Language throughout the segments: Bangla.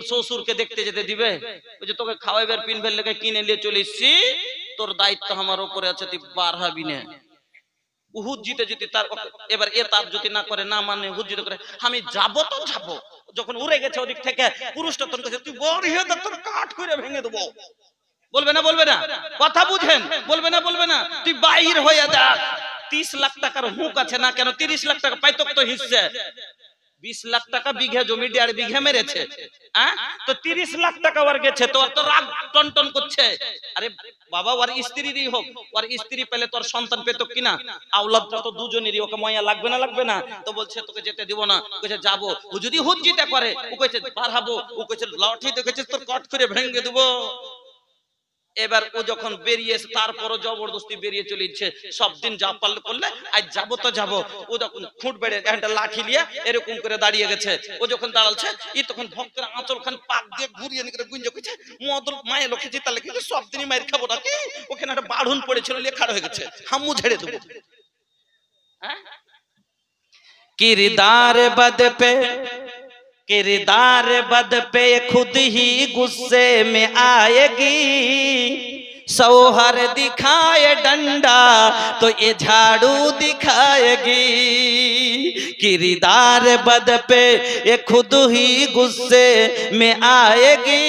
শ্বশুরকে দেখতে যেতে দিবে? ওই যে তোকে খাওয়াইবার পিনবার লেগে কিনে নিয়ে চলে এসছি, তোর দায়িত্ব আমার উপরে আছে, তুই বার হবি না। উহুদ জিতে যদি তার এবার এ তাপ যদি না করে, না মানে উহুদ জিতে করে, আমি যাব তো যাব। যখন উড়ে গেছে ওদিক থেকে, পুরুষটা তোর কাছে তুই বড় হয়ে তোর কাট করে ভেঙে দেবো, বলবে না? বলবে না? কথা বুঝেন? বলবে না? বলবে না? তুই বাইর হয়ে দেখ, 30 লাখ টাকার হুক আছে না কেন, 30 লাখ টাকা পাইতো তো হিসছে, 20 লাখ টাকা বিঘা জমি 1.5 বিঘা মেরেছে, হ্যাঁ? তো 30 লাখ টাকা ওর গেছে, তো তো রাগ টনটন করছে। আরে বাবা, ওর স্ত্রীরই হোক, ওর স্ত্রী পেলে তোর সন্তান পেতো কিনা? আওলাদটা তো দুজনেরই, ওকে মায়া লাগবে না? লাগবে না? তো বলছে তোকে যেতে দিব না, কইছে যাবো। ও যদি হুজ্জিতে করে, ও কইছে পারহাবো, ও কইছে লাঠি দেখেছিস তোর কাট করে ভেঙে দেবো। এবার ও যখন বেরিয়েছে, তারপরও জবরদস্তি বেরিয়ে চলেছে, সব দিন যা পারলে করলে, আজ যাবো তো যাবো। ও যখন খুঁট বেড়ে একটা লাঠি নিয়ে এরকম করে দাঁড়িয়ে গেছে, ও যখন দাঁড়ালছে, ই তখন ভক করে আঁচল খান পাক দিয়ে ঘুরিয়ে নিয়ে গুঞ্জে কইছে, মদল মায়ে লক্ষ্যে জিতা লেগেছে, সব দিনই মায়ের খাবো নাকি? ওখানে একটা বাড়ুন পড়েছিল, নিয়ে খাড়া হয়ে গেছে, হামু ঝেড়ে দেবো। হ্যাঁ, किरदार बद पे, किरदार बद पे खुद ही गुस्से में आएगी, सौहर दिखाए डंडा तो ये झाड़ू दिखाएगी। किरदार बद पे ये खुद ही गुस्से में आएगी,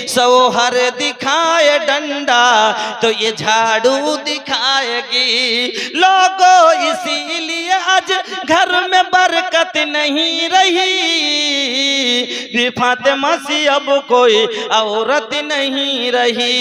सौहर दिखाए डंडा तो ये झाड़ू दिखाएगी। लोगों इसीलिए आज घर में बरकत नहीं रही, फातिमा सी अब कोई औरत नहीं रही।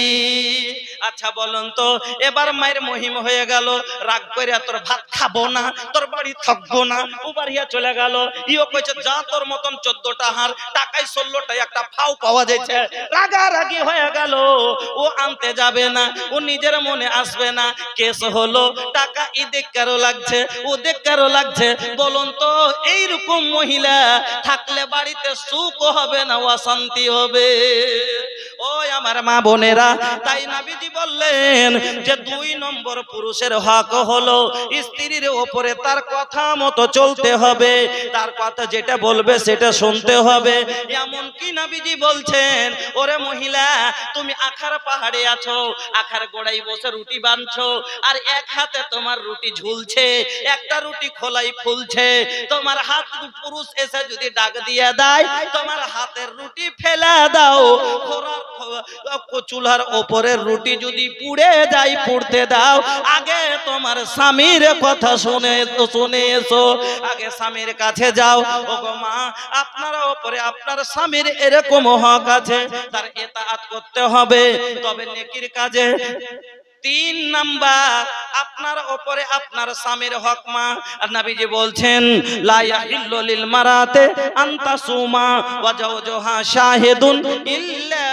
আচ্ছা বলুন তো, এবার মায়ের মহিম হয়ে গেল, রাগ করে তোর ভাত খাবো না, তোর বাড়ি থাকবো না, ও বাড়িয়া চলে গেল। ইও কইছে যা তোর মতন 14টা হার, টাকায় 16টায় একটা ফাও পাওয়া যাচ্ছে। রাগারাগি হয়ে গেল, ও আনতে যাবে না, ও নিজের মনে আসবে না। কেস হলো, টাকা ই দেখকারও লাগছে, ও দেখকারও লাগছে। বলুন তো, এইরকম মহিলা থাকলে বাড়িতে সুখ হবে না অশান্তি হবে? ওই আমার মা বোনেরা, তাই নবীজি বললেন যে 2 নম্বর পুরুষের হক হলো স্ত্রীর উপরে তার কথা মতো চলতে হবে, তার কথা যেটা বলবে সেটা শুনতে হবে। এমন কি নবীজি বলছেন, ওরে মহিলা, তুমি আখার পাহাড়ে আছো, আখার গোড়ায় বসে রুটি বানছো, আর এক হাতে তোমার রুটি ঝুলছে, একটা রুটি খোলাই ফুলছে। তোমার হাত পুরুষ এসে যদি ডাক দিয়ে দেয়, তোমার হাতের রুটি ফেলে দাও। চুলার ওপরের রুটি যদি পুড়ে যায়, পুড়তে দাও। আগে তোমার স্বামীর কথা শুনে এসো, আগে স্বামীর কাছে যাও। ওগো মা, আপনার ওপরে আপনার স্বামীর এরকম হক আছে, তার ইতাআত করতে হবে, তবে নেকির কাজে। 3 নাম্বার, আপনার উপরে আপনার স্বামীর হক মা। আর নবীজি বলছেন, লা ইয়াহিল্লু লিল মারাতে আনতা সুমা ওয়া জাওজুহা শাহিদুন ইল্লা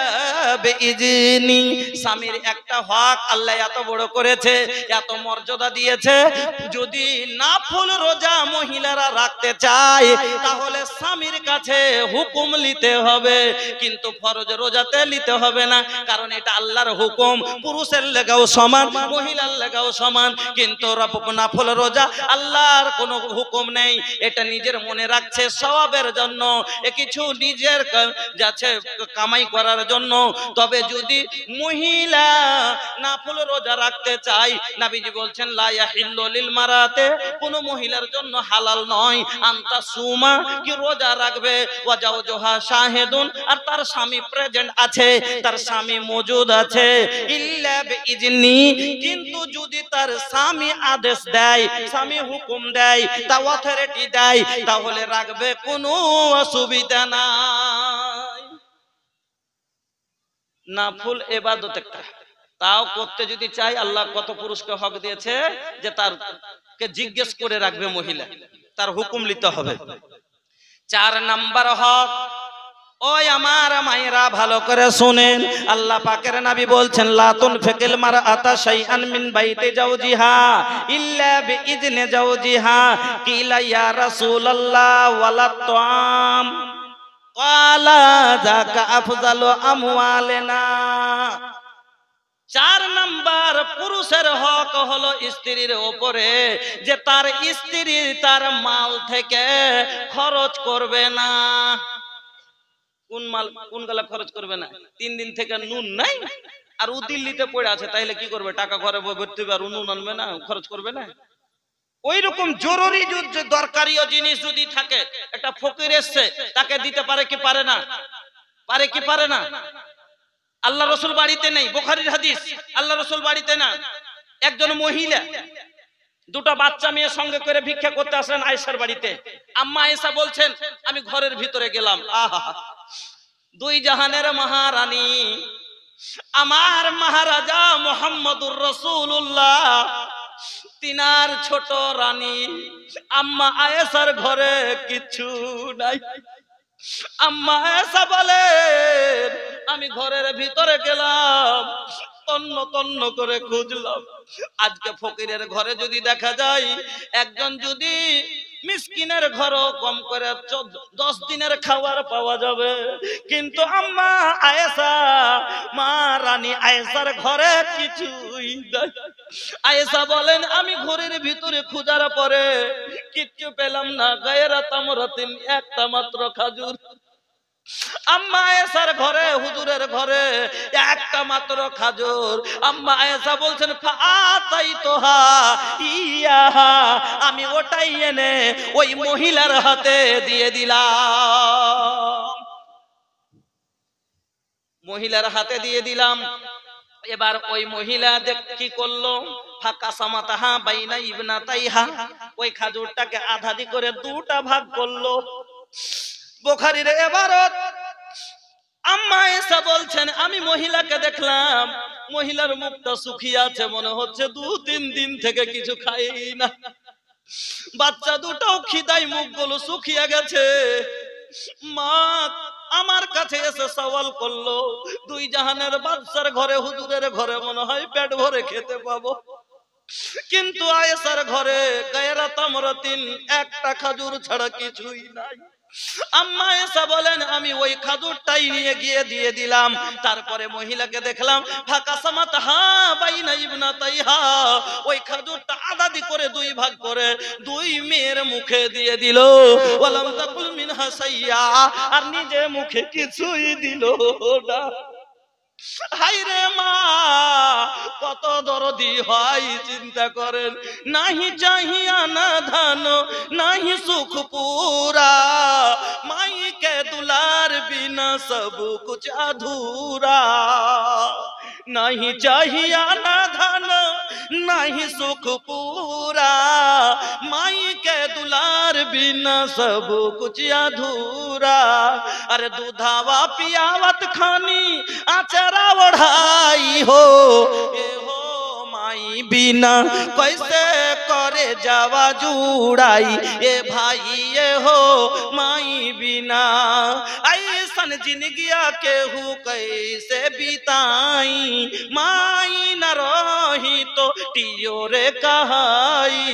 বিইজনি। স্বামীর একটা হক আল্লাহ এত বড় করেছে, এত মর্যাদা দিয়েছে, যদি নাফল রোজা মহিলারা রাখতে চায়, তাহলে স্বামীর কাছে হুকুম নিতে হবে, কিন্তু ফরজ রোজাতে নিতে হবে না, কারণ এটা আল্লাহর হুকুম। পুরুষের লেগাও সমান, মহিলার লেগাও সমান, কিন্তু নাফল রোজা আল্লাহর কোনো হুকুম নেই, এটা নিজের মনে রাখছে সওয়াবের জন্য, কিছু নিজের যাচ্ছে কামাই করার জন্য। তবে যদি মহিলা নাফল রোজা রাখতে চায়, নবীজি বলছেন, লা ইয়াহিল্লু লিল মারাতে, কোন মহিলার জন্য হালাল নয়, আনতা সুমা, কি রোজা রাখবে, ওয়া জাওজুহা শাহিদুন, আর তার স্বামী প্রেজেন্ট আছে, তার স্বামী মজুদ আছে, ইল্লা বিইজনি, কিন্তু যদি তার স্বামী আদেশ দেয়, স্বামী হুকুম দেয়, তা অথরিটি দেয়, তাহলে রাখবে, কোনো অসুবিধা নাই। নাফল ইবাদত একটা, তাও করতে যদি চাই, আল্লাহ কত পুরুষকে হক দিয়েছে যে তারকে জিজ্ঞেস করে রাখবে মহিলা, তার হুকুম নিতে হবে। 4 নাম্বার হক, ওই আমার মায়েরা ভালো করে শুনেন, আল্লাহ পাকের নবী বলছেন, লা তুনফিকিল মারআতা শাইআন মিন বাইতি জাওজিহা ইল্লা বিইজনি জাওজিহা। কিলা ইয়া রাসূলুল্লাহ ওয়ালা তুআম, ক্বালা যাকা আফজালু আমওয়ালিনা। 4 নাম্বার পুরুষের হক হলো স্ত্রীর উপরে, যে তার স্ত্রী তার মাল থেকে খরচ করবে না। কোন মাল কোন গালা খরচ করবে না? 3 দিন থেকে নুন নাই, আর ও দিল্লিতে পড়ে আছে, তাইলে কি করবে? টাকা ঘরে ভর্তি হবে আর নুন আনবে না, খরচ করবে না? ওই রকম জরুরি দরকারি জিনিস যদি থাকে, একটা ফকির এসছে, তাকে দিতে পারে কি পারে না? পারে কি পারে না? আল্লাহ রসুল বাড়িতে নেই, বুখারীর হাদিস, আল্লাহ রসুল বাড়িতে না, একজন মহিলা দুটো বাচ্চা মেয়ে সঙ্গে করে ভিক্ষা করতে আসলেন আয়েশার বাড়িতে। আম্মা আয়েশা বলছেন, আমি ঘরের ভিতরে গেলাম, আহা, দুই জাহানের মহারানী, আমার মহারাজা মুহাম্মদুর রাসূলুল্লাহ, তিনার ছোট রানী আম্মা আয়েশার ঘরে কিছু নাই। আম্মা আয়েশা বলেন, আমি ঘরের ভিতরে গেলাম, তন্ন তন্ন করে খুঁজলাম। আজকে ফকিরের ঘরে যদি দেখা যায়, একজন যদি মিসকিনের ঘরও কম করে 10 দিনের খাবার পাওয়া যাবে, কিন্তু আম্মা আয়েশা, মা রানী আয়েশার ঘরে কিছুই নাই। আয়েশা বলেন, আমি ঘরের ভিতরে খোঁজার পরে কিচ্ছু পেলাম না, গায়রা তামরাতিন, একটা মাত্র খাজুর। আম্মা আয়েশার ঘরে, হুজুরের ঘরে একটা মাত্র খাজুর। আম্মা আয়েশা বলছেন, ফাআতাইতুহা ইয়াহা, আমি ওটাই এনে ওই মহিলার হাতে দিয়ে দিলাম, মহিলার হাতে দিয়ে দিলাম। এবার ওই মহিলা কি করলো? ফাঁকা সামাতাহা বাইনা ইবনাতাইহা, ওই খাজুরটাকে আধাদি করে দুটা ভাগ করলো। বুখারীর ইবারত। আম্মা আয়েশা বলছেন, আমি মহিলাকে দেখলাম, মহিলার মুখটা শুকিয়ে আছে, মনে হচ্ছে 2-3 দিন থেকে কিছু খাই না। বাচ্চা দুটোও খিদায় মুখগুলো শুকিয়ে গেছে। মা আমার কাছে এসে সওয়াল করলো, দুই জাহানের বাদশার ঘরে, হুজুরের ঘরে মনে হয় পেট ভরে খেতে পাবো, কিন্তু আয়েশার ঘরে গায়রা তামরাতিন, একটা খাজুর ছাড়া কিছুই নাই। আম্মা আয়েশা বলেন, আমি ওই খাজুরটাই নিয়ে গিয়ে দিয়ে দিলাম। তারপরে মহিলাকে দেখলাম, ফাঁকা সামাতাহা বাইনা ইবনাতাইহা, ওই খাজুরটা আধাদি করে দুই ভাগ করে দুই মেয়ের মুখে দিয়ে দিল। ওয়ালাম তাকুল মিনহা সাইয়া, আর নিজে মুখে কিছুই দিল না। হায়রে মা, কত দরদি হয় চিন্তা করেন। নাহি চাহিয়া না ধান, নাহি সুখ পুরা, মাই কে দুলার বিনা সব কুছ আধুরা। নাহি চাহিয়া না ধান, নাহি সুখ পুরা, মাই কে দুলার বিনা সব কুछ अधूरा। अरे दूधावा पियावत खानी आचरा ओढ़ाई हो, ये हो माई बिना कैसे करे जावा जुड़ाई, ये भाई ये हो माई बिना ऐसन जिंदगिया के हु कैसे बिताई, माई न रही तो टियो रे कहाई,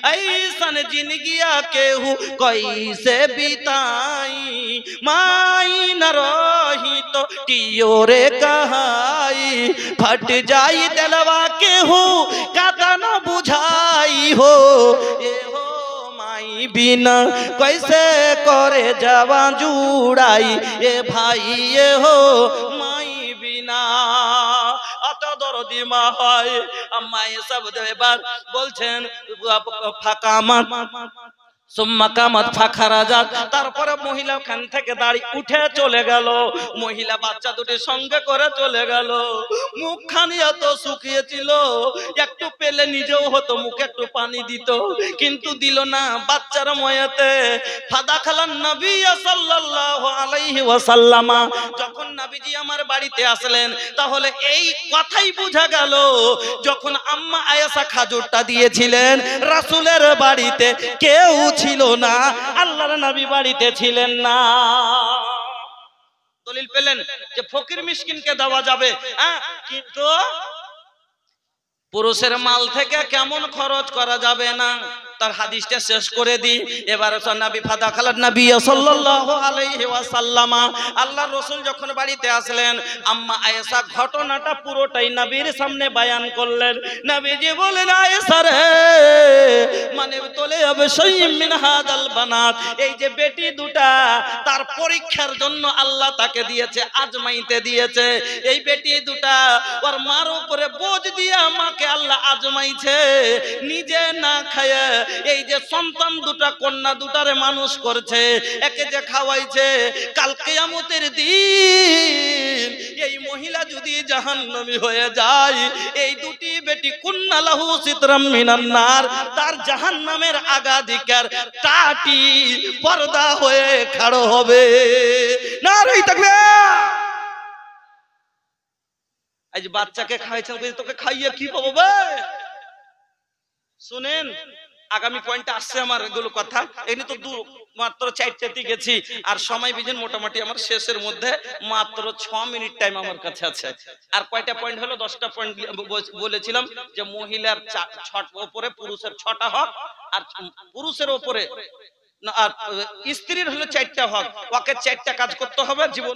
ऐसन जिंदगिया के हु कैसे बिताई, माई न रही तो टियो रे कहाई। फट जाई दिलवा के हु कदा न बुझाई हो, ये हो माई बिना कैसे करे जावा जुड़ाई, ये भाई ये हो माई बिना। अत दरदी मा হয় আম্মা এসব এবার বলছেন, ফাঁকা সুম্মা কামাত ফাখারাজাত, তারপরে মহিলা খান থেকে দাঁড়ি উঠে চলে গেল। মহিলা বাচ্চা দুটি সঙ্গে করে চলে গেল। মুখখানি এত শুকিয়েছিল, একটু পেলে নিজেও হতো মুখে একটু পানি দিত, কিন্তু দিল না। বাচ্চার ময়াতে ফাদা খালান নবী সাল্লাল্লাহু আলাইহি ওয়াসাল্লাম, যখন নবীজি আমার বাড়িতে আসলেন, তাহলে এই কথাই বোঝা গেল, যখন আম্মা আয়েশা খাজুরটা দিয়েছিলেন, রাসূলের বাড়িতে কেউ ছিল না, আল্লাহর নবী বাড়িতে ছিলেন না। দলিল পেলেন যে ফকির মিসকিনকে দেওয়া যাবে, কিন্তু পুরুষের মাল থেকে কেমন খরচ করা যাবে না। তার হাদিসটা শেষ করে দিই। এবার নবী ফাদাখালান নবী সাল্লাল্লাহু আলাইহি ওয়াসাল্লাম, আল্লাহর রাসূল যখন বাড়িতে আসলেন, আম্মা আয়েশা ঘটনাটা পুরোটাই নবীর সামনে বয়ান করলেন। নবীজি বলেন, আয়েশা রে, মানে তোলে অবশ্যই মিন হাদাল বানাত, এই যে বেটি দুটা তার পরীক্ষার জন্য আল্লাহ তাকে দিয়েছে, আজমাইতে দিয়েছে। এই বেটি দুটা ওর মার উপরে বোঝ দিয়ে আমাকে আল্লাহ আজমাইছে, নিজে না খায় এই যে সন্তান দুটা কন্যা দুটারে মানুষ করছে, একে যে খাওয়াইছে। কাল কিয়ামতের দিন এই মহিলা যদি জাহান্নামী হয়ে যায়, এই দুটি বেটি কুন্না লাহু সিতরাম মিনান নার, তার জাহান্নামের আগাধিকার টাটি পর্দা হয়ে খাড়ো হবে। নারে তাকবীর। আজ বাচ্চাকে খাইছেন, তোকে খাইয়ে কি পাবো ভাই? শুনেন, আগামী পয়েন্টে আসছে আমার এগুলো কথা। এমনি তো মাত্র 4টা গেছি, আর সময় বিজেন মোটামুটি আমার শেষের মধ্যে মাত্র 6 মিনিট টাইম আমার কাছে আছে। আর কয়টা পয়েন্ট হলো? 10টা পয়েন্ট বলেছিলাম যে মহিলার 6টা উপরে, পুরুষের 6টা হক, আর পুরুষের উপরে আর স্ত্রীর হলো 4টা হক। ওকে 4টা কাজ করতে হবে জীবন।